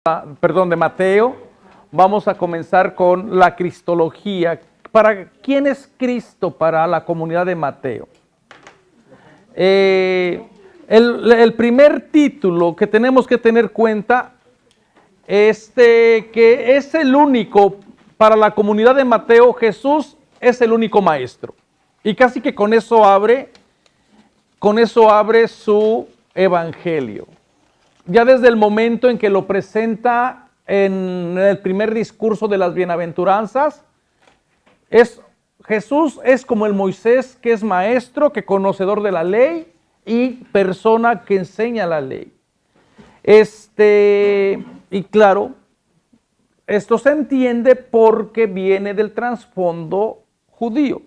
de Mateo. Vamos a comenzar con la cristología. ¿Quién es Cristo para la comunidad de Mateo? El primer título que tenemos que tener cuenta es que es el único, para la comunidad de Mateo, Jesús es el único maestro. Y casi que con eso abre su evangelio. Ya desde el momento en que lo presenta en el primer discurso de las bienaventuranzas, Jesús es como el Moisés, que es maestro, que conocedor de la ley y persona que enseña la ley. Y claro, esto se entiende porque viene del trasfondo judío.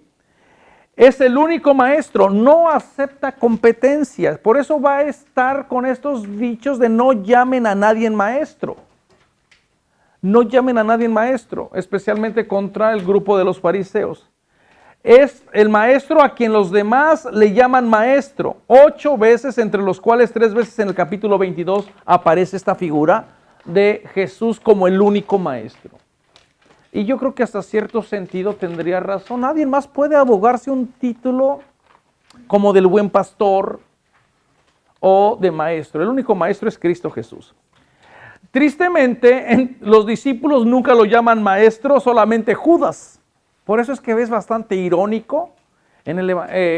Es el único maestro, no acepta competencias. Por eso va a estar con estos dichos de no llamen a nadie maestro. No llamen a nadie maestro, especialmente contra el grupo de los fariseos. Es el maestro a quien los demás le llaman maestro. 8 veces, entre los cuales 3 veces en el capítulo 22 aparece esta figura de Jesús como el único maestro. Y yo creo que hasta cierto sentido tendría razón. Nadie más puede abogarse un título como del buen pastor o de maestro. El único maestro es Cristo Jesús. Tristemente, los discípulos nunca lo llaman maestro, solamente Judas. Por eso es que ves bastante irónico.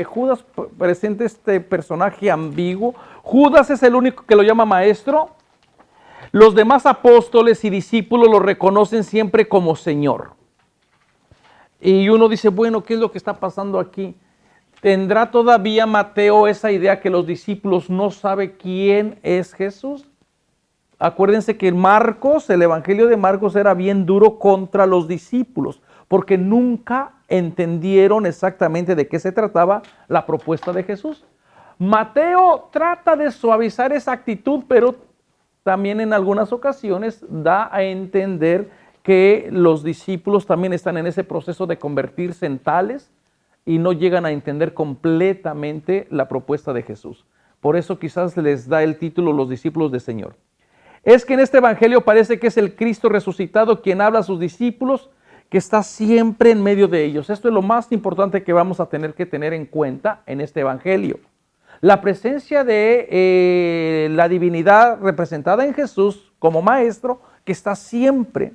Judas presenta este personaje ambiguo. Judas es el único que lo llama maestro. Los demás apóstoles y discípulos lo reconocen siempre como Señor. Y uno dice, bueno, ¿qué es lo que está pasando aquí? ¿Tendrá todavía Mateo esa idea que los discípulos no saben quién es Jesús? Acuérdense que Marcos, el evangelio de Marcos era bien duro contra los discípulos, porque nunca entendieron exactamente de qué se trataba la propuesta de Jesús. Mateo trata de suavizar esa actitud, pero también en algunas ocasiones da a entender que los discípulos también están en ese proceso de convertirse en tales y no llegan a entender completamente la propuesta de Jesús. Por eso quizás les da el título los discípulos del Señor. Es que en este evangelio parece que es el Cristo resucitado quien habla a sus discípulos, que está siempre en medio de ellos. Esto es lo más importante que vamos a tener que tener en cuenta en este evangelio. La presencia de la divinidad representada en Jesús como maestro, que está siempre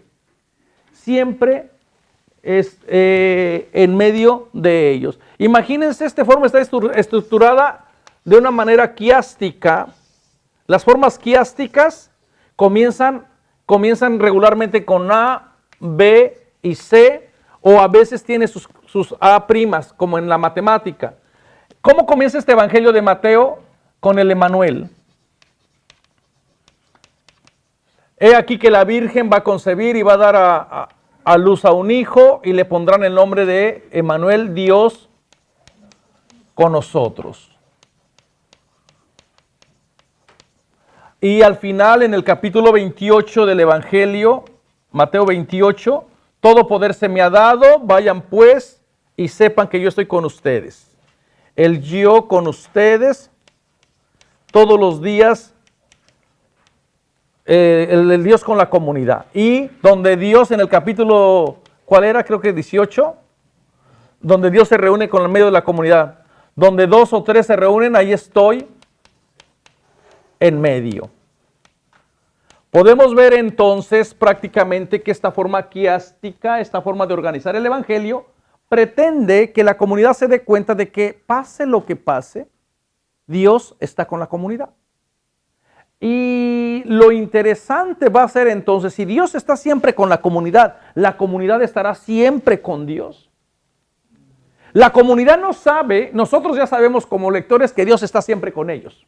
en medio de ellos. Imagínense, esta forma está estructurada de una manera quiástica. Las formas quiásticas comienzan regularmente con A, B y C, o a veces tiene sus A primas, como en la matemática. ¿Cómo comienza este evangelio de Mateo? Con el Emanuel. He aquí que la Virgen va a concebir y va a dar a luz a un hijo y le pondrán el nombre de Emanuel, Dios con nosotros. Y al final, en el capítulo 28 del evangelio, Mateo 28, todo poder se me ha dado, vayan pues y sepan que yo estoy con ustedes. El yo con ustedes todos los días, el Dios con la comunidad. Y donde Dios en el capítulo, ¿cuál era? Creo que 18, donde Dios se reúne con el medio de la comunidad. Donde 2 o 3 se reúnen, ahí estoy en medio. Podemos ver entonces prácticamente que esta forma quiástica, esta forma de organizar el evangelio, pretende que la comunidad se dé cuenta de que pase lo que pase, Dios está con la comunidad. Y lo interesante va a ser entonces, si Dios está siempre con la comunidad estará siempre con Dios. La comunidad no sabe, nosotros ya sabemos como lectores que Dios está siempre con ellos,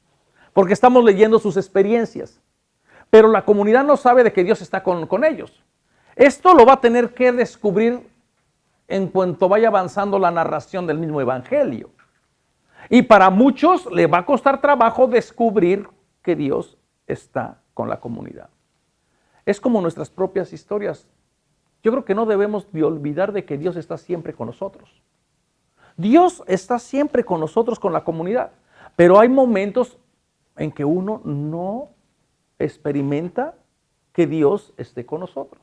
porque estamos leyendo sus experiencias. Pero la comunidad no sabe de que Dios está con ellos. Esto lo va a tener que descubrir en cuanto vaya avanzando la narración del mismo evangelio. Y para muchos le va a costar trabajo descubrir que Dios está con la comunidad. Es como nuestras propias historias. Yo creo que no debemos de olvidar de que Dios está siempre con nosotros. Dios está siempre con nosotros, con la comunidad. Pero hay momentos en que uno no experimenta que Dios esté con nosotros.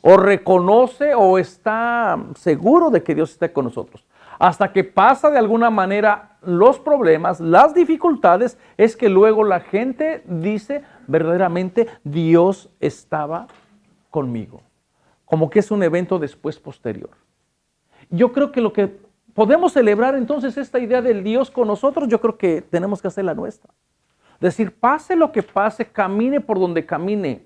O reconoce o está seguro de que Dios está con nosotros. Hasta que pasa de alguna manera los problemas, las dificultades, es que luego la gente dice verdaderamente Dios estaba conmigo. Como que es un evento después posterior. Yo creo que lo que podemos celebrar entonces esta idea del Dios con nosotros, yo creo que tenemos que hacer la nuestra. Decir, pase lo que pase, camine por donde camine,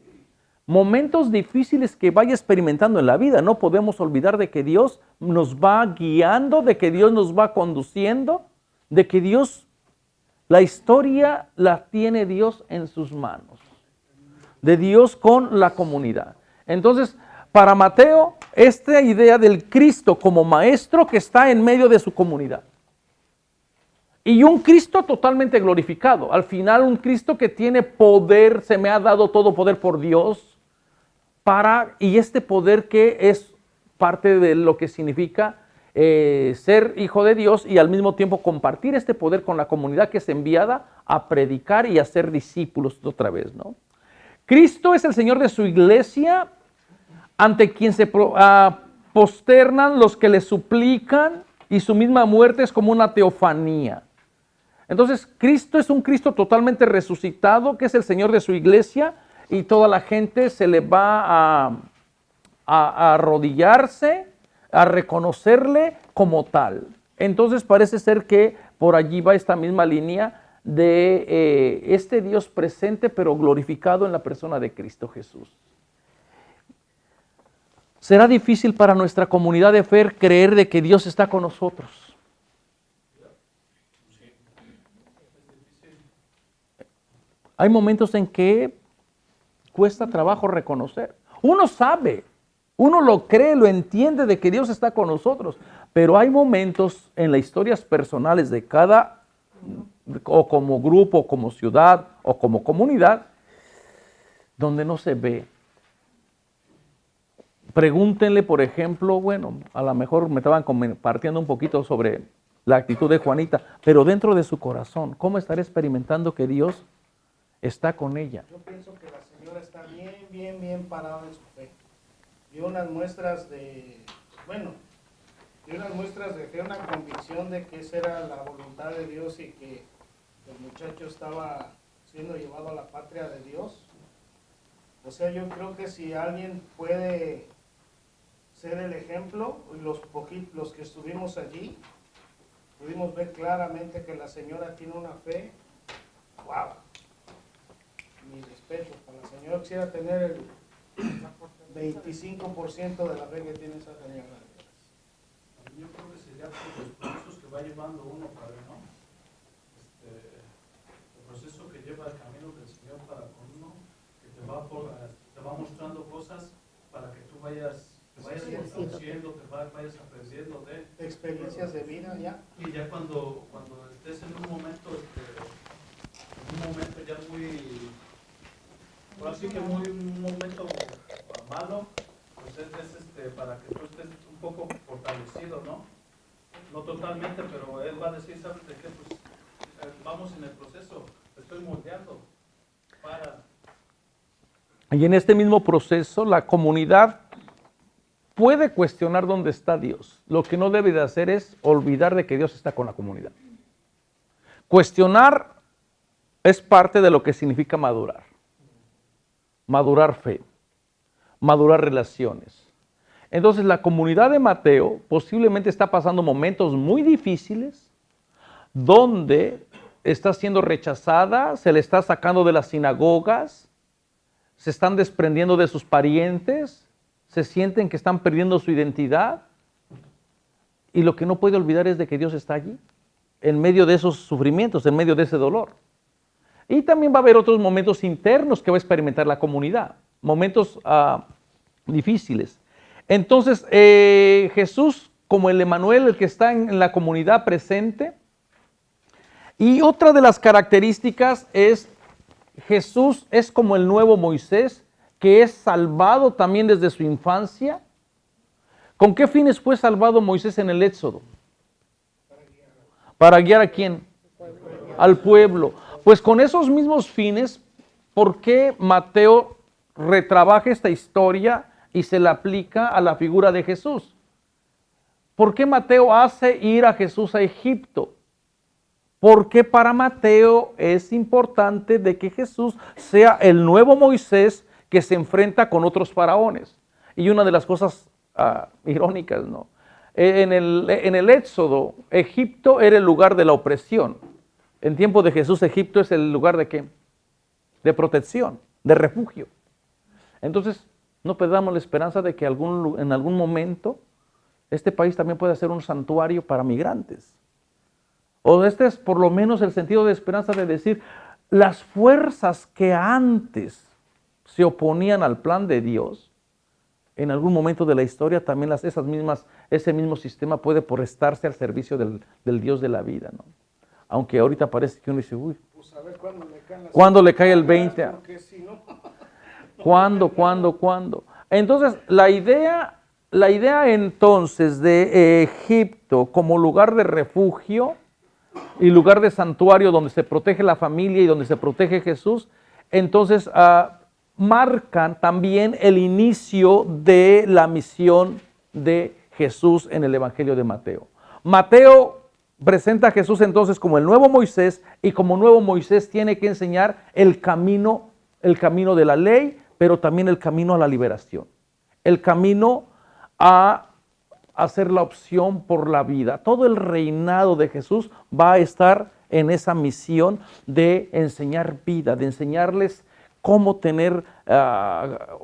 momentos difíciles que vaya experimentando en la vida, no podemos olvidar de que Dios nos va guiando, de que Dios nos va conduciendo, de que Dios, la historia la tiene Dios en sus manos, de Dios con la comunidad. Entonces, para Mateo, esta idea del Cristo como maestro que está en medio de su comunidad. Y un Cristo totalmente glorificado. Al final, un Cristo que tiene poder, se me ha dado todo poder por Dios, y este poder que es parte de lo que significa ser hijo de Dios y al mismo tiempo compartir este poder con la comunidad que es enviada a predicar y a ser discípulos otra vez, ¿no? Cristo es el Señor de su iglesia, ante quien se posternan los que le suplican, y su misma muerte es como una teofanía. Entonces, Cristo es un Cristo totalmente resucitado, que es el Señor de su iglesia, y toda la gente se le va a arrodillarse, a reconocerle como tal. Entonces, parece ser que por allí va esta misma línea de este Dios presente, pero glorificado en la persona de Cristo Jesús. Será difícil para nuestra comunidad de fe creer de que Dios está con nosotros. Hay momentos en que cuesta trabajo reconocer. Uno sabe, uno lo cree, lo entiende de que Dios está con nosotros, pero hay momentos en las historias personales de cada, o como grupo, o como ciudad, o como comunidad, donde no se ve. Pregúntenle, por ejemplo, bueno, a lo mejor me estaban compartiendo un poquito sobre la actitud de Juanita, pero dentro de su corazón, ¿cómo estará experimentando que Dios está con ella? Yo pienso que la señora está bien parada en su fe. Dio unas muestras de, una convicción de que esa era la voluntad de Dios y que el muchacho estaba siendo llevado a la patria de Dios. O sea, yo creo que si alguien puede ser el ejemplo, los que estuvimos allí, pudimos ver claramente que la señora tiene una fe, wow. Mi respeto, para la señora quisiera tener el 25% de la fe que tiene esa señora. Yo creo que sería por los procesos que va llevando uno, Padre, ¿no? El proceso que lleva el camino del Señor para con uno, que te va mostrando cosas para que tú vayas conociendo, vayas aprendiendo de experiencias de vida ya. Y ya cuando estés en un momento ya muy, por así que un momento malo, pues es para que tú estés un poco fortalecido, ¿no? No totalmente, pero él va a decir, ¿sabes de qué? Pues vamos en el proceso, estoy moldeando para... Y en este mismo proceso, la comunidad puede cuestionar dónde está Dios. Lo que no debe de hacer es olvidar de que Dios está con la comunidad. Cuestionar es parte de lo que significa madurar. Madurar fe, madurar relaciones. Entonces la comunidad de Mateo posiblemente está pasando momentos muy difíciles donde está siendo rechazada, se le está sacando de las sinagogas, se están desprendiendo de sus parientes, se sienten que están perdiendo su identidad, y lo que no puede olvidar es de que Dios está allí, en medio de esos sufrimientos, en medio de ese dolor. Y también va a haber otros momentos internos que va a experimentar la comunidad, momentos difíciles. Entonces, Jesús, como el Emmanuel, el que está en la comunidad presente, y otra de las características es, Jesús es como el nuevo Moisés, que es salvado también desde su infancia. ¿Con qué fines fue salvado Moisés en el Éxodo? ¿Para guiar a quién? Al pueblo. Pues con esos mismos fines, ¿por qué Mateo retrabaja esta historia y se la aplica a la figura de Jesús. ¿Por qué Mateo hace ir a Jesús a Egipto? Porque para Mateo es importante de que Jesús sea el nuevo Moisés que se enfrenta con otros faraones. Y una de las cosas irónicas, ¿no? En el Éxodo, Egipto era el lugar de la opresión. En tiempo de Jesús, Egipto es el lugar de ¿qué? De protección, de refugio. Entonces, no perdamos la esperanza de que en algún momento este país también pueda ser un santuario para migrantes. O este es por lo menos el sentido de esperanza de decir, las fuerzas que antes se oponían al plan de Dios, en algún momento de la historia también ese mismo sistema puede prestarse al servicio del Dios de la vida, ¿no? Aunque ahorita parece que uno dice, uy, Pues a ver ¿cuándo le cae el 20? Porque si no, ¿Cuándo? Entonces, la idea entonces de Egipto como lugar de refugio y lugar de santuario donde se protege la familia y donde se protege Jesús, entonces marcan también el inicio de la misión de Jesús en el Evangelio de Mateo. Mateo presenta a Jesús entonces como el nuevo Moisés, y como nuevo Moisés tiene que enseñar el camino de la ley, pero también el camino a la liberación, el camino a hacer la opción por la vida. Todo el reinado de Jesús va a estar en esa misión de enseñar vida, de enseñarles cómo tener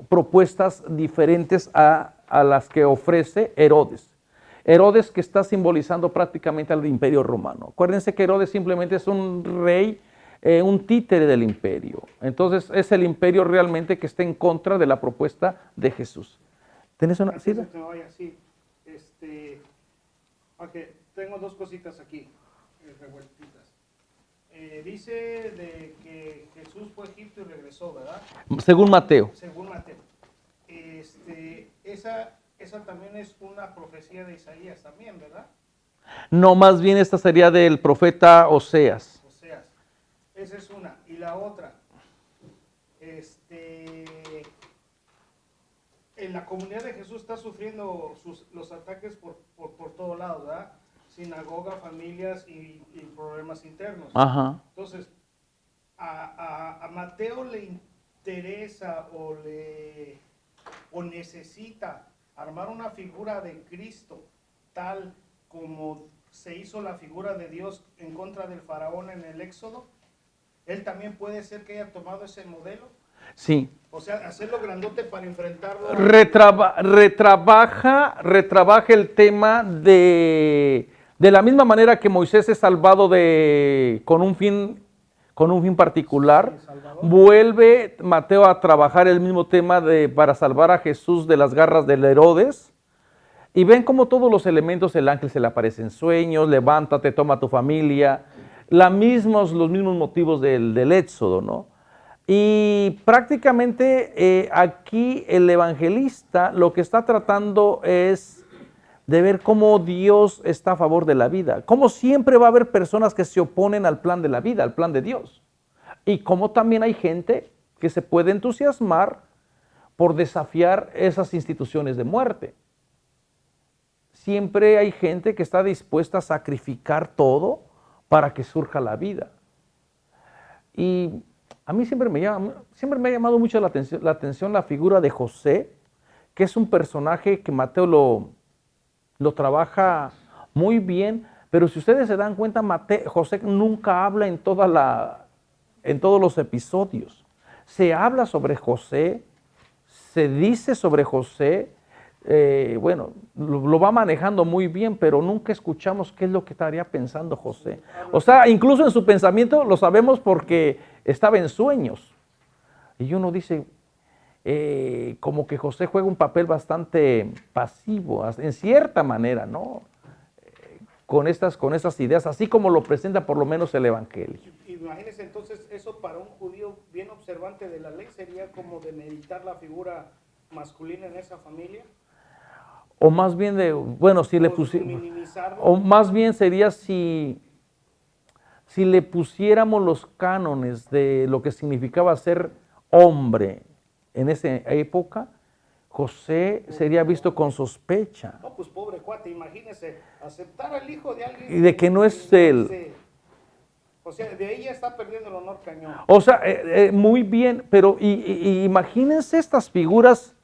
propuestas diferentes a las que ofrece Herodes. Herodes, que está simbolizando prácticamente al Imperio Romano. Acuérdense que Herodes simplemente es un rey, un títere del imperio. Entonces es el imperio realmente que está en contra de la propuesta de Jesús. ¿Tienes una cita? Sí. Tengo dos cositas aquí, revueltitas. Dice de que Jesús fue a Egipto y regresó, ¿verdad? Según Mateo. Según Mateo. Esa también es una profecía de Isaías también, ¿verdad? No, más bien esta sería del profeta Oseas. Oseas. Esa es una. Y la otra, en la comunidad de Jesús está sufriendo los ataques por todos lados, ¿verdad? Sinagoga, familias y problemas internos. Ajá. Entonces, a Mateo le interesa o necesita armar una figura de Cristo tal como se hizo la figura de Dios en contra del faraón en el Éxodo. Él también puede ser que haya tomado ese modelo. Sí. O sea, hacerlo grandote para enfrentarlo. Retrabaja el tema de la misma manera que Moisés es salvado con un fin particular. Vuelve Mateo a trabajar el mismo tema para salvar a Jesús de las garras del Herodes. Y ven cómo todos los elementos, el ángel se le aparece en sueños, levántate, toma tu familia, los mismos motivos del Éxodo, ¿no? Y prácticamente aquí el evangelista lo que está tratando es de ver cómo Dios está a favor de la vida, cómo siempre va a haber personas que se oponen al plan de la vida, al plan de Dios, y cómo también hay gente que se puede entusiasmar por desafiar esas instituciones de muerte. Siempre hay gente que está dispuesta a sacrificar todo para que surja la vida. Y a mí siempre me ha llamado mucho la atención la figura de José, que es un personaje que Mateo lo trabaja muy bien, pero si ustedes se dan cuenta, José nunca habla en todos los episodios. Se habla sobre José, se dice sobre José, lo va manejando muy bien, pero nunca escuchamos qué es lo que estaría pensando José. O sea, incluso en su pensamiento lo sabemos porque estaba en sueños. Y uno dice, como que José juega un papel bastante pasivo, en cierta manera, ¿no? Con estas ideas, así como lo presenta por lo menos el Evangelio. Imagínense entonces, eso para un judío bien observante de la ley sería como de meditar la figura masculina en esa familia. O más bien o más bien sería si le pusiéramos los cánones de lo que significaba ser hombre en esa época, José sería visto con sospecha. No, pues pobre cuate, imagínese, aceptar al hijo de alguien. Y de que no es él. O sea, de ahí ya está perdiendo el honor cañón. O sea, muy bien, pero y imagínense estas figuras.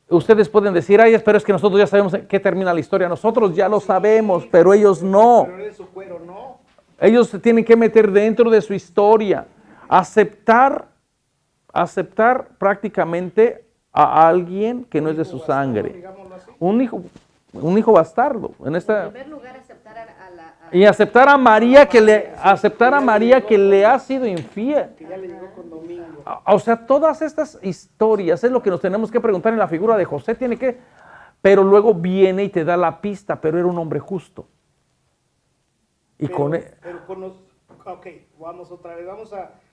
Ustedes pueden decir, ay, pero es que nosotros ya sabemos en qué termina la historia. Nosotros ya lo sabemos, pero ellos no. Pero él en su cuero, no. Ellos se tienen que meter dentro de su historia. Aceptar prácticamente a alguien que no es de su sangre. Digámoslo así. Un hijo bastardo. En esta, En primer lugar, aceptar y aceptar a María que le ha sido infiel. Que ya le llegó con domingo. O sea, todas estas historias es lo que nos tenemos que preguntar en la figura de José. Pero luego viene y te da la pista, pero era un hombre justo. Y Ok, vamos otra vez,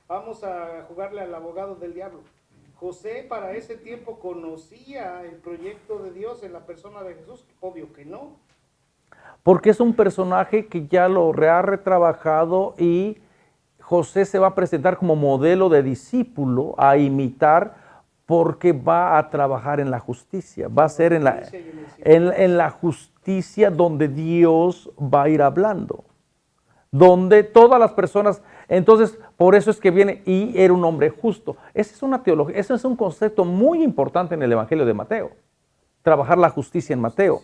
vamos a jugarle al abogado del diablo. José para ese tiempo conocía el proyecto de Dios en la persona de Jesús, obvio que no. Porque es un personaje que ya lo ha retrabajado y José se va a presentar como modelo de discípulo a imitar porque va a trabajar en la justicia, va a ser en la justicia donde Dios va a ir hablando, donde todas las personas, entonces por eso es que viene y era un hombre justo. Esa es una teología, ese es un concepto muy importante en el Evangelio de Mateo, trabajar la justicia en Mateo.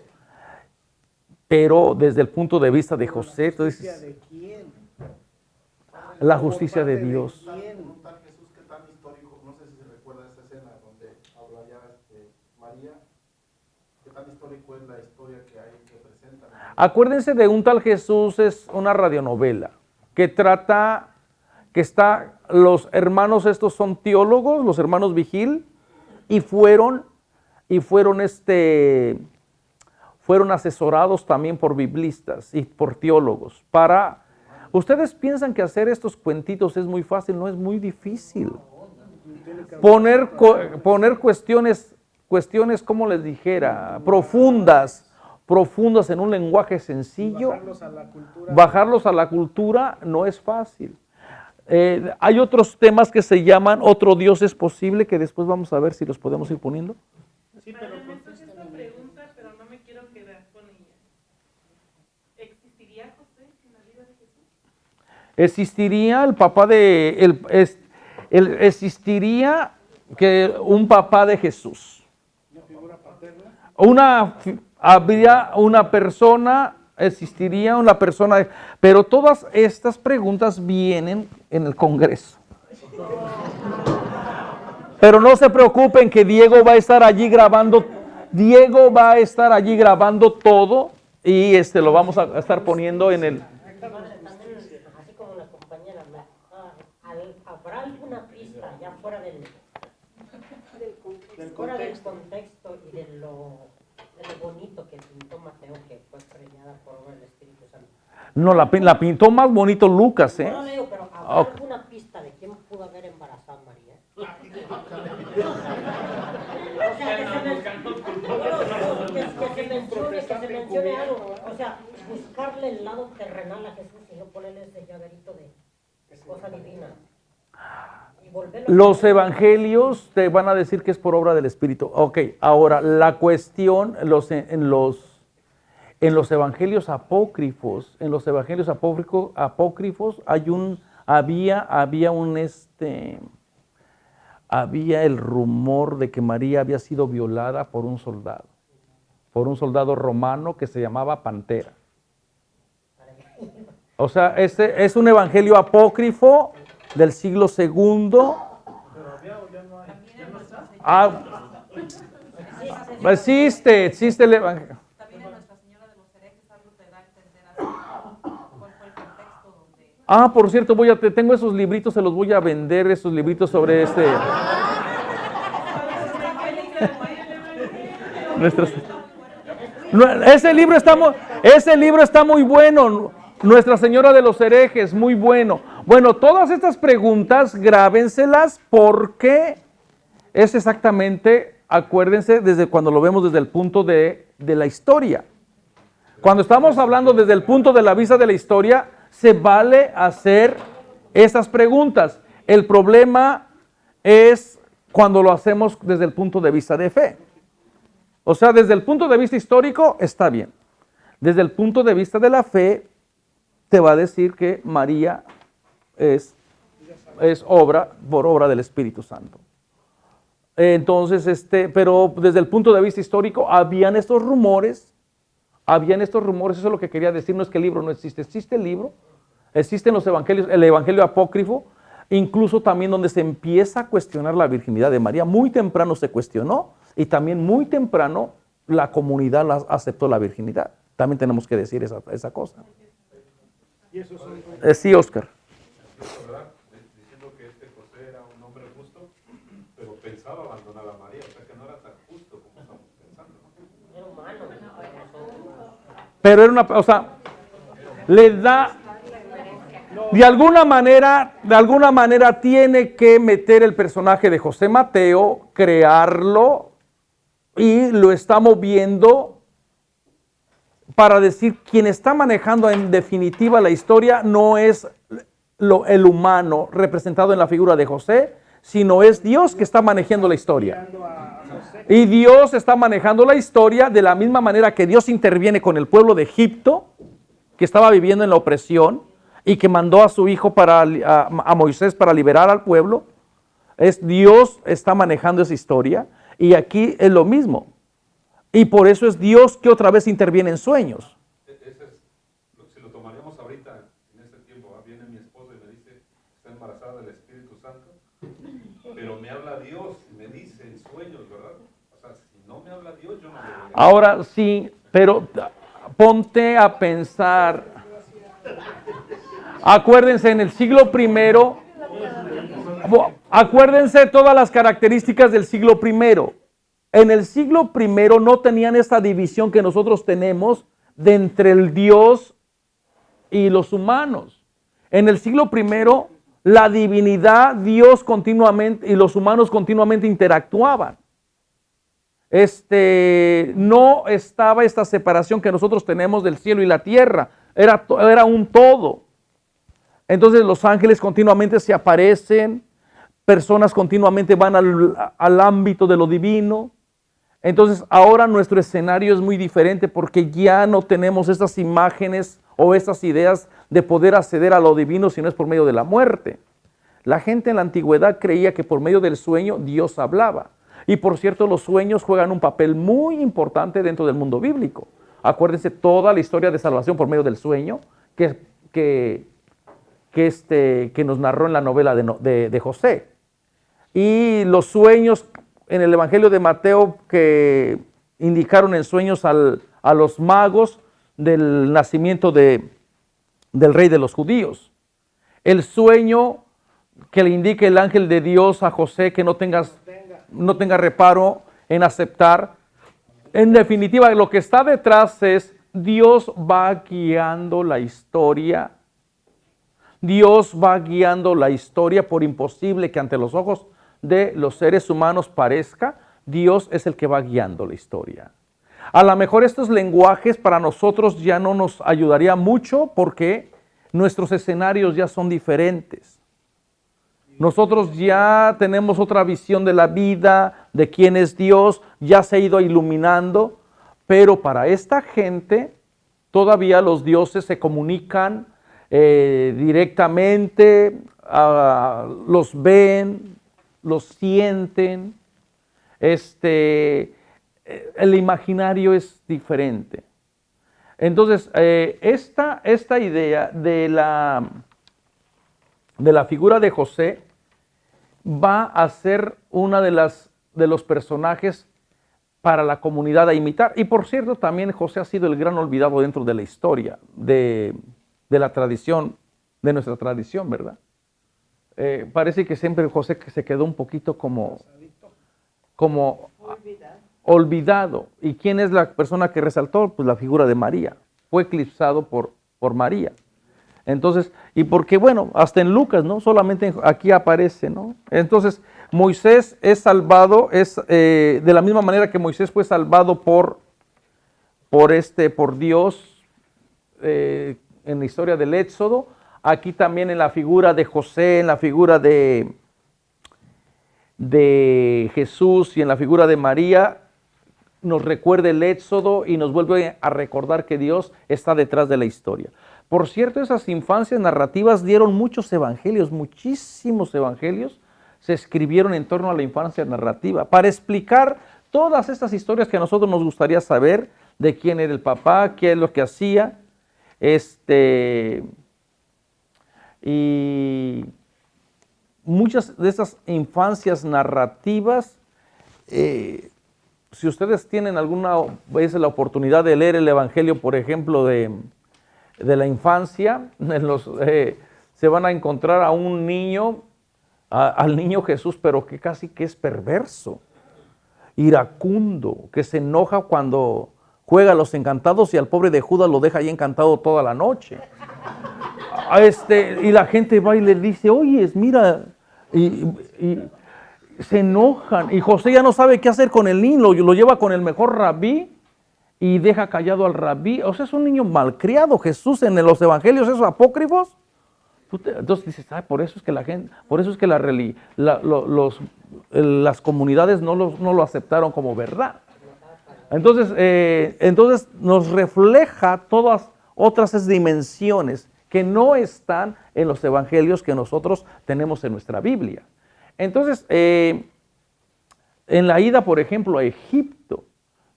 Pero desde el punto de vista de José, entonces, ¿Justicia de quién? la justicia de Dios. Un tal Jesús que tan histórico, no sé si se recuerda esa escena donde hablaría María, qué tan histórico es la historia que hay que presentan. Acuérdense de Un tal Jesús, es una radionovela que trata, los hermanos estos son teólogos, los hermanos Vigil, y fueron asesorados también por biblistas y por teólogos para... Ustedes piensan que hacer estos cuentitos es muy fácil, no es muy difícil. Poner cuestiones, como les dijera, profundas en un lenguaje sencillo, bajarlos a la cultura no es fácil. Hay otros temas que se llaman Otro Dios es posible, que después vamos a ver si los podemos ir poniendo. Sí, pero Me surge esta pregunta, pero no me quiero quedar con ella. ¿Existiría José en la vida de Jesús? Existiría el papá existiría que un papá de Jesús. ¿una figura paterna? Habría una persona, existiría una persona, pero todas estas preguntas vienen en el Congreso. Pero no se preocupen que Diego va a estar allí grabando todo y lo vamos a estar poniendo en el... Así como la compañera, ¿habrá alguna pista ya fuera del contexto y de lo bonito que pintó Mateo, que fue preñada por obra del Espíritu Santo? No, la pintó más bonito Lucas, ¿eh? No, digo, pero ¿habrá alguna pista de quién pudo haber embarazado a María? O sea, que se mencione algo, o sea, buscarle el lado terrenal a Jesús y no ponerle ese llaverito de cosa divina. Y Los evangelios te van a decir que es por obra del Espíritu. Ok, ahora la cuestión, en los evangelios apócrifos, había el rumor de que María había sido violada por un soldado romano que se llamaba Pantera. O sea, este es un evangelio apócrifo del siglo II. Existe el evangelio. También en Nuestra Señora de los Herejes algo te da a entender así. ¿Cuál fue el contexto donde...? Por cierto, tengo esos libritos, se los voy a vender, esos libritos sobre Ese libro está muy bueno, Nuestra Señora de los Herejes, muy bueno. Bueno, todas estas preguntas, grábenselas porque es exactamente, acuérdense, desde cuando lo vemos desde el punto de la historia. Cuando estamos hablando desde el punto de la vista de la historia, se vale hacer esas preguntas. El problema es cuando lo hacemos desde el punto de vista de fe. O sea, desde el punto de vista histórico está bien. Desde el punto de vista de la fe, te va a decir que María es obra por obra del Espíritu Santo. Entonces, pero desde el punto de vista histórico, habían estos rumores, eso es lo que quería decir, no es que el libro no existe, existe el libro, existen los evangelios, el evangelio apócrifo, incluso también donde se empieza a cuestionar la virginidad de María. Muy temprano se cuestionó y también muy temprano la comunidad aceptó la virginidad. También tenemos que decir esa cosa. Sí, Oscar. Diciendo que José era un hombre justo, pero pensaba abandonar a María, o sea que no era tan justo como estamos pensando. Era humano. Pero era o sea, le da, de alguna manera tiene que meter el personaje de José Mateo, crearlo, y lo estamos viendo para decir, quien está manejando en definitiva la historia no es el humano representado en la figura de José, sino es Dios que está manejando la historia. Y Dios está manejando la historia de la misma manera que Dios interviene con el pueblo de Egipto, que estaba viviendo en la opresión, y que mandó a su hijo a Moisés para liberar al pueblo. Dios está manejando esa historia, y aquí es lo mismo. Y por eso es Dios que otra vez interviene en sueños. Si lo tomaríamos ahorita, en este tiempo, viene mi esposa y me dice, está embarazada del Espíritu Santo, pero me habla Dios y me dice en sueños, ¿verdad? O sea, si no me habla Dios, yo no le voy a... Ahora sí, pero ponte a pensar. Acuérdense, en el siglo primero, acuérdense todas las características del siglo primero. En el siglo primero no tenían esta división que nosotros tenemos de entre el Dios y los humanos. En el siglo primero, la divinidad, Dios continuamente y los humanos continuamente interactuaban. No estaba esta separación que nosotros tenemos del cielo y la tierra. Era un todo. Entonces los ángeles continuamente se aparecen, personas continuamente van al ámbito de lo divino. Entonces ahora nuestro escenario es muy diferente porque ya no tenemos estas imágenes o estas ideas de poder acceder a lo divino si no es por medio de la muerte. La gente en la antigüedad creía que por medio del sueño Dios hablaba. Y por cierto, los sueños juegan un papel muy importante dentro del mundo bíblico. Acuérdense toda la historia de salvación por medio del sueño que nos narró en la novela de José. Y los sueños en el Evangelio de Mateo que indicaron en sueños a los magos del nacimiento del rey de los judíos. El sueño que le indica el ángel de Dios a José que no tenga reparo en aceptar. En definitiva, lo que está detrás es Dios va guiando la historia. Dios va guiando la historia por imposible que ante los ojos de los seres humanos parezca, Dios es el que va guiando la historia. A lo mejor estos lenguajes para nosotros ya no nos ayudaría mucho porque nuestros escenarios ya son diferentes. Nosotros ya tenemos otra visión de la vida, de quién es Dios, ya se ha ido iluminando, pero para esta gente todavía los dioses se comunican directamente, los ven, los sienten, el imaginario es diferente. Entonces, esta idea de la figura de José va a ser una de los personajes para la comunidad a imitar. Y por cierto, también José ha sido el gran olvidado dentro de la historia, de la tradición, de nuestra tradición, ¿verdad? Parece que siempre José se quedó un poquito como olvidado. ¿Y quién es la persona que resaltó? Pues la figura de María. Fue eclipsado por María. Entonces, y porque bueno, hasta en Lucas, ¿no? Solamente aquí aparece, ¿no? Entonces, Moisés es salvado, de la misma manera que Moisés fue salvado por Dios en la historia del Éxodo. Aquí también en la figura de José, en la figura de de Jesús y en la figura de María nos recuerda el Éxodo y nos vuelve a recordar que Dios está detrás de la historia. Por cierto, esas infancias narrativas dieron muchos evangelios, muchísimos evangelios se escribieron en torno a la infancia narrativa para explicar todas estas historias que a nosotros nos gustaría saber de quién era el papá, qué es lo que hacía, y muchas de esas infancias narrativas, si ustedes tienen alguna vez la oportunidad de leer el Evangelio, por ejemplo, de la infancia, se van a encontrar a un niño, al niño Jesús, pero que casi que es perverso, iracundo, que se enoja cuando juega a los encantados y al pobre de Judas lo deja ahí encantado toda la noche. Y la gente va y le dice, oye, mira, y se enojan. Y José ya no sabe qué hacer con el niño, lo lleva con el mejor rabí y deja callado al rabí. O sea, es un niño malcriado. Jesús en los evangelios, esos apócrifos. Entonces dices, por eso es que la gente, por eso es que las comunidades no lo aceptaron como verdad. Entonces nos refleja todas otras dimensiones que no están en los evangelios que nosotros tenemos en nuestra Biblia. Entonces, en la ida, por ejemplo, a Egipto,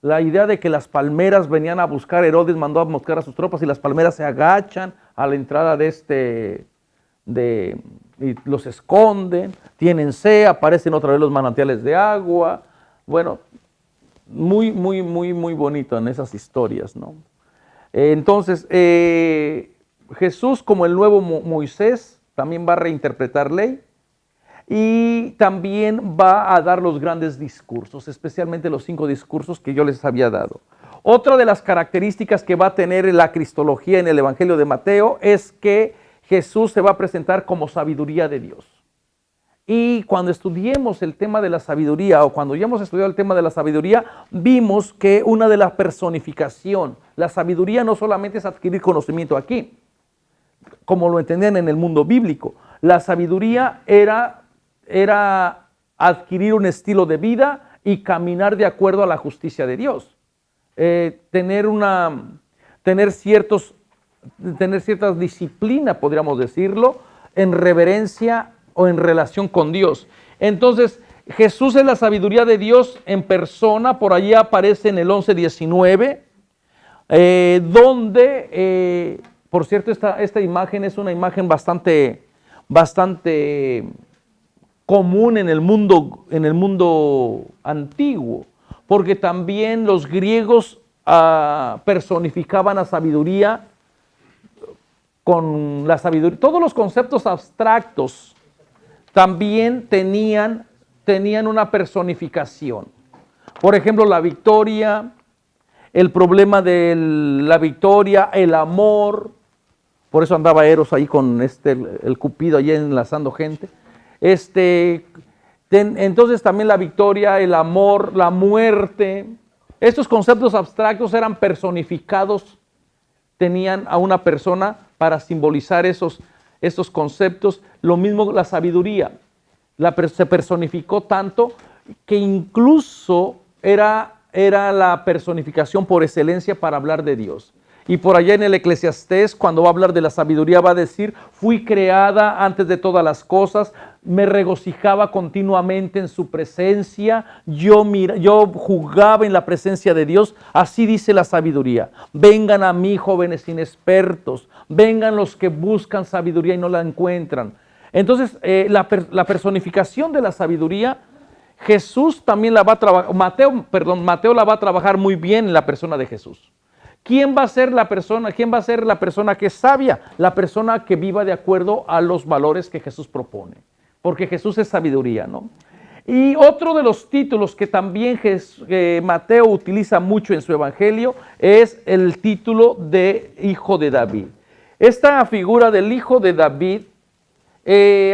la idea de que las palmeras venían a buscar, Herodes mandó a buscar a sus tropas y las palmeras se agachan a la entrada y los esconden, tienen sed, aparecen otra vez los manantiales de agua. Bueno, muy bonito en esas historias, ¿no? Entonces, Jesús, como el nuevo Moisés, también va a reinterpretar ley y también va a dar los grandes discursos, especialmente los 5 discursos que yo les había dado. Otra de las características que va a tener la cristología en el Evangelio de Mateo es que Jesús se va a presentar como sabiduría de Dios. Y cuando estudiemos el tema de la sabiduría, o cuando ya hemos estudiado el tema de la sabiduría, vimos que una de la personificación, la sabiduría no solamente es adquirir conocimiento aquí, como lo entendían en el mundo bíblico. La sabiduría era adquirir un estilo de vida y caminar de acuerdo a la justicia de Dios. Tener cierta disciplina, podríamos decirlo, en reverencia o en relación con Dios. Entonces, Jesús es la sabiduría de Dios en persona. Por allí aparece en el 11:19, donde, por cierto, esta imagen es una imagen bastante común en el mundo antiguo, porque también los griegos personificaban a sabiduría con la sabiduría. Todos los conceptos abstractos también tenían una personificación. Por ejemplo, la victoria, el problema de la victoria, el amor. Por eso andaba Eros ahí con el Cupido allí enlazando gente. Entonces también la victoria, el amor, la muerte. Estos conceptos abstractos eran personificados, tenían a una persona para simbolizar esos conceptos. Lo mismo la sabiduría, se personificó tanto que incluso era la personificación por excelencia para hablar de Dios. Y por allá en el Eclesiastés, cuando va a hablar de la sabiduría, va a decir, fui creada antes de todas las cosas, me regocijaba continuamente en su presencia, yo jugaba en la presencia de Dios. Así dice la sabiduría. Vengan a mí, jóvenes inexpertos, vengan los que buscan sabiduría y no la encuentran. Entonces, la personificación de la sabiduría, Jesús también la va a trabajar, Mateo la va a trabajar muy bien en la persona de Jesús. ¿Quién va a ser la persona que es sabia? La persona que viva de acuerdo a los valores que Jesús propone. Porque Jesús es sabiduría, ¿no? Y otro de los títulos que también Mateo utiliza mucho en su evangelio es el título de Hijo de David. Esta figura del Hijo de David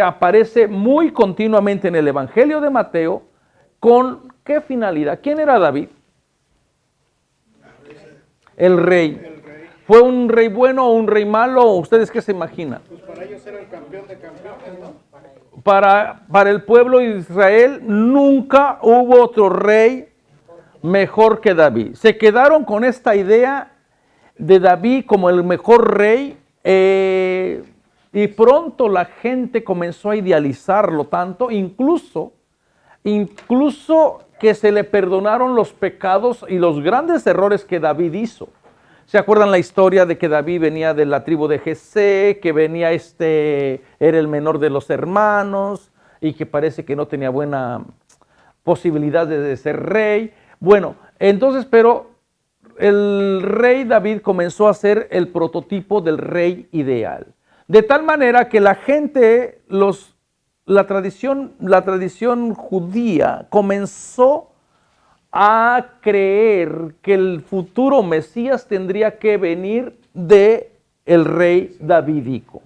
aparece muy continuamente en el evangelio de Mateo. ¿Con qué finalidad? ¿Quién era David? El rey. ¿Fue un rey bueno o un rey malo? ¿Ustedes qué se imaginan? Pues para ellos era el campeón de campeones, ¿no? para el pueblo de Israel nunca hubo otro rey mejor que David. Se quedaron con esta idea de David como el mejor rey, y pronto la gente comenzó a idealizarlo tanto, incluso que se le perdonaron los pecados y los grandes errores que David hizo. ¿Se acuerdan la historia de que David venía de la tribu de Jesé, que venía era el menor de los hermanos y que parece que no tenía buena posibilidad de ser rey? Bueno, entonces, pero el rey David comenzó a ser el prototipo del rey ideal. De tal manera que la gente, la tradición judía comenzó a creer que el futuro Mesías tendría que venir de el rey davídico,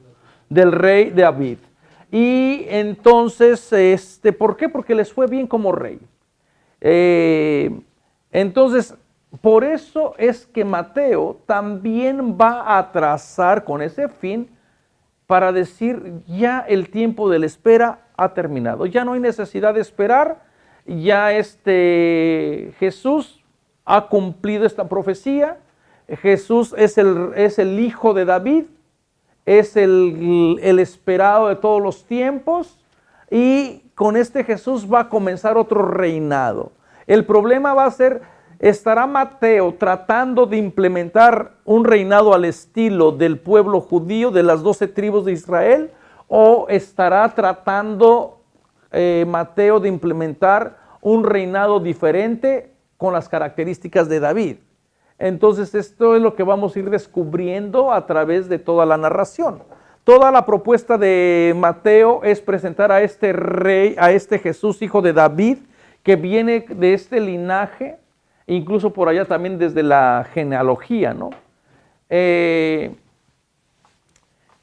del rey David. Y entonces, ¿por qué? Porque les fue bien como rey. Entonces, por eso es que Mateo también va a trazar con ese fin para decir, ya el tiempo de la espera ha terminado, ya no hay necesidad de esperar, ya Jesús ha cumplido esta profecía, Jesús es el hijo de David, es el esperado de todos los tiempos, y con este Jesús va a comenzar otro reinado. El problema va a ser, ¿estará Mateo tratando de implementar un reinado al estilo del pueblo judío, de las 12 tribus de Israel? ¿O estará tratando Mateo de implementar un reinado diferente con las características de David? Entonces esto es lo que vamos a ir descubriendo a través de toda la narración. Toda la propuesta de Mateo es presentar a este rey, a este Jesús, hijo de David, que viene de este linaje, incluso por allá también desde la genealogía, ¿no?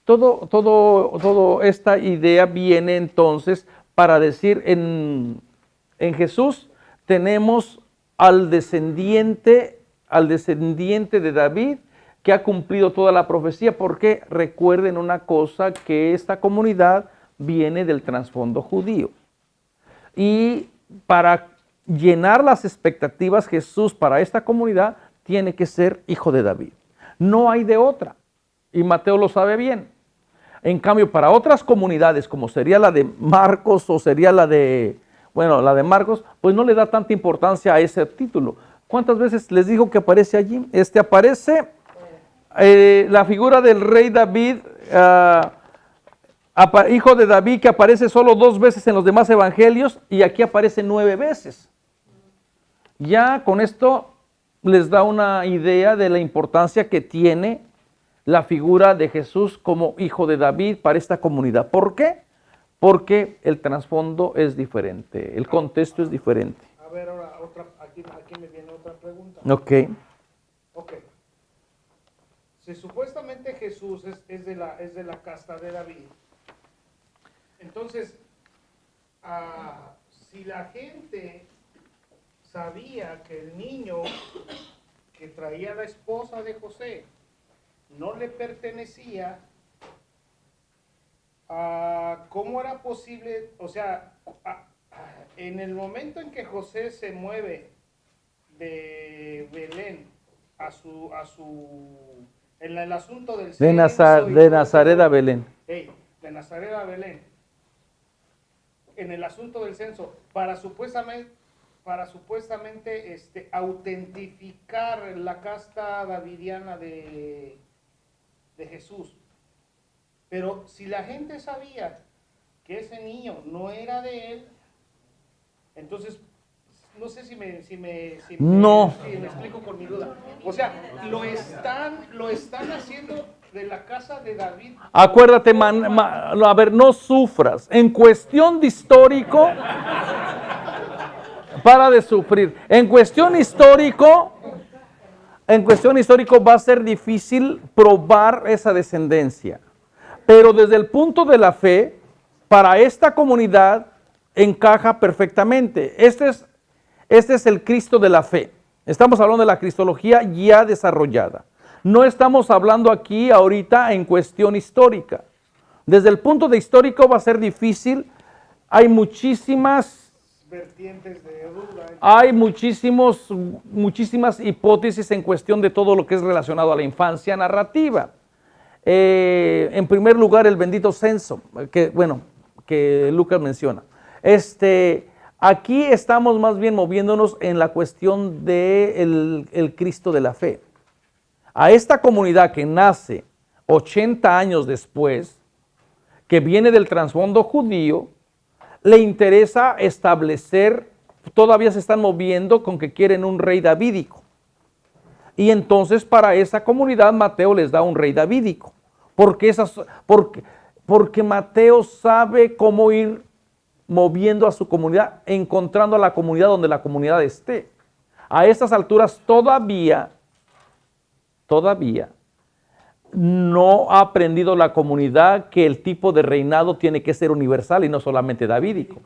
Todo esta idea viene entonces para decir, en Jesús tenemos al descendiente de David, que ha cumplido toda la profecía, porque recuerden una cosa, que esta comunidad viene del trasfondo judío. Y para llenar las expectativas, Jesús para esta comunidad tiene que ser hijo de David. No hay de otra. Y Mateo lo sabe bien. En cambio, para otras comunidades, como sería la de Marcos o sería la de Marcos, pues no le da tanta importancia a ese título. ¿Cuántas veces les digo que aparece allí? Aparece la figura del rey David, hijo de David, que aparece solo 2 veces en los demás evangelios, y aquí aparece 9 veces. Ya con esto les da una idea de la importancia que tiene la figura de Jesús como hijo de David para esta comunidad. ¿Por qué? Porque el trasfondo es diferente, el contexto es diferente. A ver, ahora aquí me viene otra pregunta. Ok. Si supuestamente Jesús es de la casta de David, entonces, si la gente sabía que el niño que traía la esposa de José no le pertenecía, ¿cómo era posible? O sea, en el momento en que José se mueve de Belén en el asunto del censo, de Nazaret a Belén. De Nazaret a Belén, en el asunto del censo, para supuestamente autentificar la casta davidiana de Jesús. Pero si la gente sabía que ese niño no era de él, entonces no sé si me explico con mi duda. O sea, lo están haciendo de la casa de David. Acuérdate, a ver, no sufras. En cuestión de histórico, para de sufrir. En cuestión histórico va a ser difícil probar esa descendencia. Pero desde el punto de la fe, para esta comunidad encaja perfectamente. Este es el Cristo de la fe. Estamos hablando de la cristología ya desarrollada. No estamos hablando aquí ahorita en cuestión histórica. Desde el punto de histórico va a ser difícil hay muchísimas vertientes de duda. Hay muchísimas hipótesis en cuestión de todo lo que es relacionado a la infancia narrativa. En primer lugar, el bendito censo, que Lucas menciona. Aquí estamos más bien moviéndonos en la cuestión del el Cristo de la fe. A esta comunidad que nace 80 años después, que viene del trasfondo judío, le interesa establecer, todavía se están moviendo con que quieren un rey davídico. Y entonces para esa comunidad Mateo les da un rey davídico. Porque Mateo sabe cómo ir moviendo a su comunidad, encontrando a la comunidad donde la comunidad esté. A estas alturas todavía no ha aprendido la comunidad que el tipo de reinado tiene que ser universal y no solamente davídico.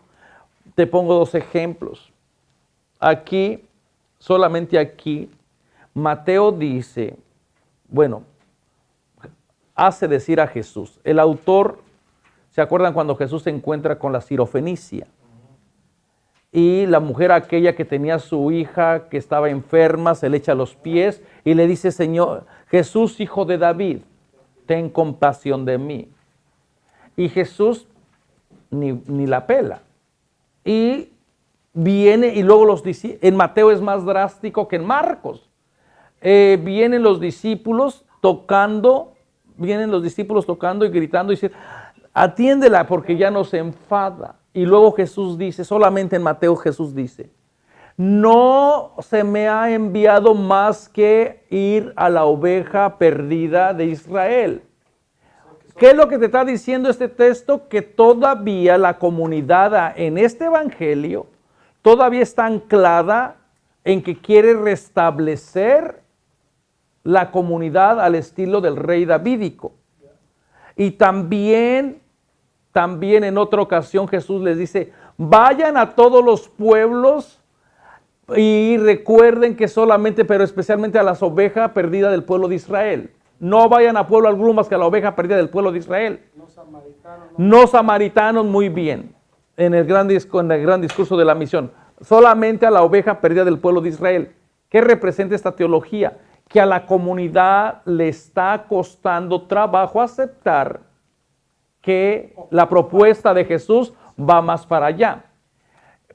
Te pongo 2 ejemplos. Aquí, solamente aquí, Mateo dice, hace decir a Jesús. El autor, ¿se acuerdan cuando Jesús se encuentra con la sirofenicia? Y la mujer aquella que tenía a su hija que estaba enferma, se le echa a los pies y le dice, Señor, Jesús, hijo de David, ten compasión de mí. Y Jesús ni la pela. Y viene, y luego en Mateo es más drástico que en Marcos. Vienen los discípulos tocando y gritando y dicen, atiéndela porque ya no se enfada. Y luego Jesús dice, solamente en Mateo Jesús dice, no se me ha enviado más que ir a la oveja perdida de Israel. ¿Qué es lo que te está diciendo este texto? Que todavía la comunidad en este evangelio todavía está anclada en que quiere restablecer la comunidad al estilo del rey davídico. Y también en otra ocasión Jesús les dice, vayan a todos los pueblos y recuerden que solamente, pero especialmente a las ovejas perdidas del pueblo de Israel. No vayan a pueblo alguno más que a la oveja perdida del pueblo de Israel. No samaritanos, muy bien, en el gran discurso de la misión. Solamente a la oveja perdida del pueblo de Israel. ¿Qué representa esta teología? Que a la comunidad le está costando trabajo aceptar que la propuesta de Jesús va más para allá.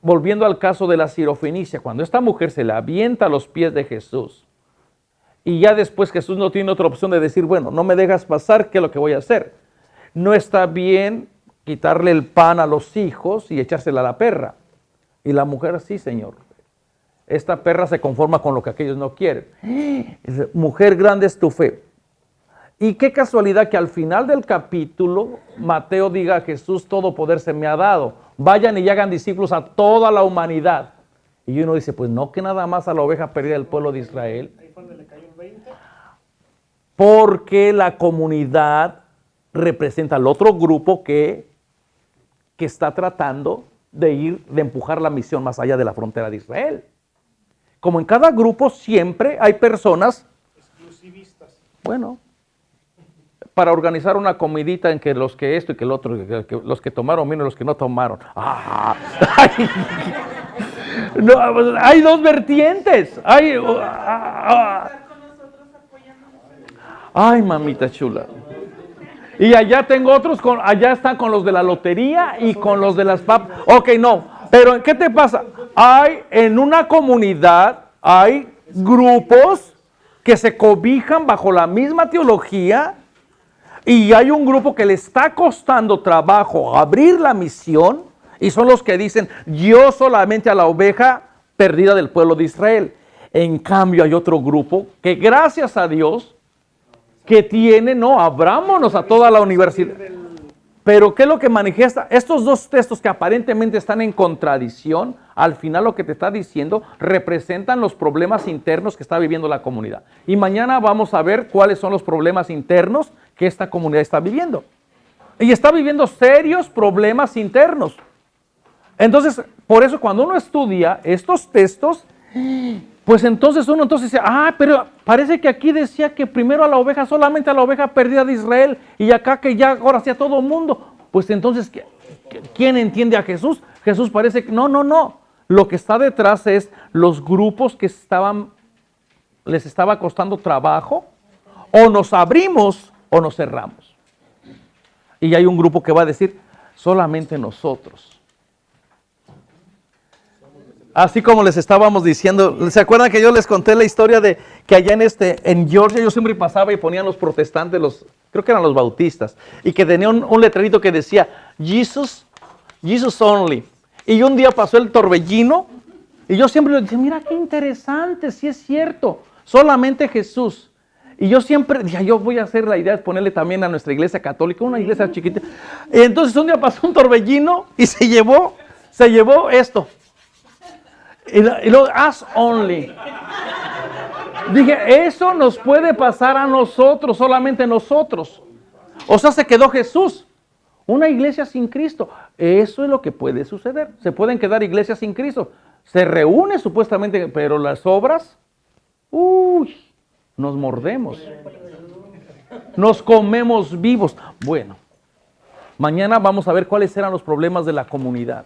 Volviendo al caso de la sirofenicia, cuando esta mujer se le avienta a los pies de Jesús y ya después Jesús no tiene otra opción de decir, no me dejas pasar, ¿qué es lo que voy a hacer? No está bien quitarle el pan a los hijos y echársela a la perra. Y la mujer, sí, Señor. Esta perra se conforma con lo que aquellos no quieren. Mujer, grande es tu fe. Y qué casualidad que al final del capítulo Mateo diga a Jesús, todo poder se me ha dado. Vayan y hagan discípulos a toda la humanidad. Y uno dice, pues no que nada más a la oveja perdida del pueblo de Israel. Ahí fue donde le cayó el 20. Porque la comunidad representa al otro grupo que está tratando de empujar la misión más allá de la frontera de Israel. Como en cada grupo siempre hay personas exclusivistas. Para organizar una comidita en que los que esto y que el otro, que los que tomaron vino y los que no tomaron. Hay 2 vertientes. Ay, mamita chula. Y allá tengo otros, allá están con los de la lotería y con los de las papas. Ok, no. Pero ¿qué te pasa? En una comunidad hay grupos que se cobijan bajo la misma teología y hay un grupo que le está costando trabajo abrir la misión y son los que dicen, yo solamente a la oveja perdida del pueblo de Israel. En cambio hay otro grupo que gracias a Dios que tiene, abrámonos a toda la universidad. Pero ¿qué es lo que manifiesta? Estos 2 textos que aparentemente están en contradicción, al final lo que te está diciendo representan los problemas internos que está viviendo la comunidad. Y mañana vamos a ver cuáles son los problemas internos que esta comunidad está viviendo. Y está viviendo serios problemas internos. Entonces, por eso cuando uno estudia estos textos, pues entonces uno dice, pero parece que aquí decía que primero a la oveja, solamente a la oveja perdida de Israel, y acá que ya ahora sí a todo el mundo. Pues entonces ¿Quién entiende a Jesús? Jesús parece que no. Lo que está detrás es los grupos que les estaba costando trabajo, o nos abrimos o nos cerramos. Y hay un grupo que va a decir, solamente nosotros. Así como les estábamos diciendo, ¿se acuerdan que yo les conté la historia de que allá en Georgia yo siempre pasaba y ponían los protestantes, creo que eran los bautistas, y que tenían un letrerito que decía, Jesus only. Y un día pasó el torbellino, y yo siempre le dije, mira qué interesante, sí es cierto, solamente Jesús. Y yo siempre dije, yo voy a hacer la idea de ponerle también a nuestra iglesia católica, una iglesia chiquita. Y entonces un día pasó un torbellino y se llevó esto. Y luego, as only. Dije, eso nos puede pasar a nosotros, solamente nosotros. O sea, se quedó Jesús. Una iglesia sin Cristo. Eso es lo que puede suceder. Se pueden quedar iglesias sin Cristo. Se reúne supuestamente, pero las obras, nos mordemos. Nos comemos vivos. Bueno, mañana vamos a ver cuáles eran los problemas de la comunidad.